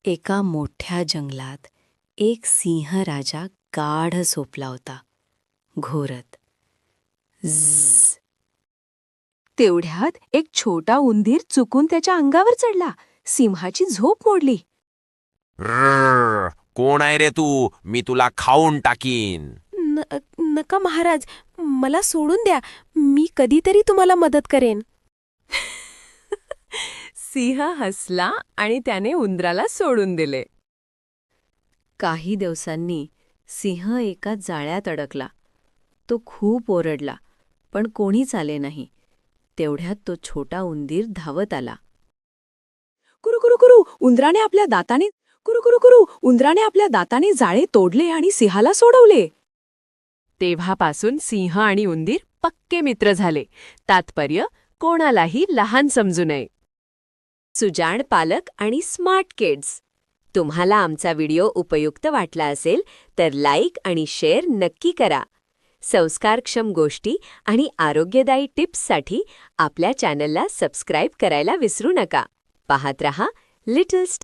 एका मोठ्या जंगलात एक सिंह राजा गाढ झोपला होता, घोरत. झ्ज. तेवढ्यात एक छोटा उंदीर चुकून त्याच्या अंगावर चढला. सिंहाची झोप मोडली. रर्र, कोण आहे रे तू? मी तुला खाऊन टाकीन. नका महाराज, मला सोडून द्या. मी कधीतरी तुम्हाला मदत करेन. सिंह हसला आणि त्याने उंदराला सोडून दिले. काही दिवसांनी सिंह एका जाळ्यात अडकला. तो खूप ओरडला, पण कोणीच आले नाही. तेवढ्यात तो छोटा उंदीर धावत आला. कुरू कुरू कुरू उंदराने आपल्या दाताने कुरू कुरू कुरू उंदराने आपल्या दाताने जाळे तोडले आणि सिंहाला सोडवले. तेव्हापासून सिंह आणि उंदीर पक्के मित्र झाले. तात्पर्य, कोणालाही लहान समजू नये. सुजाण पालक आणि स्मार्ट किड्स, तुम्हाला आमचा व्हिडिओ उपयुक्त वाटला असेल तर लाईक आणि शेअर नक्की करा. संस्कारक्षम गोष्टी आणि आरोग्यदायी टिप्ससाठी आपल्या चॅनलला सबस्क्राईब करायला विसरू नका. पाहत रहा लिटल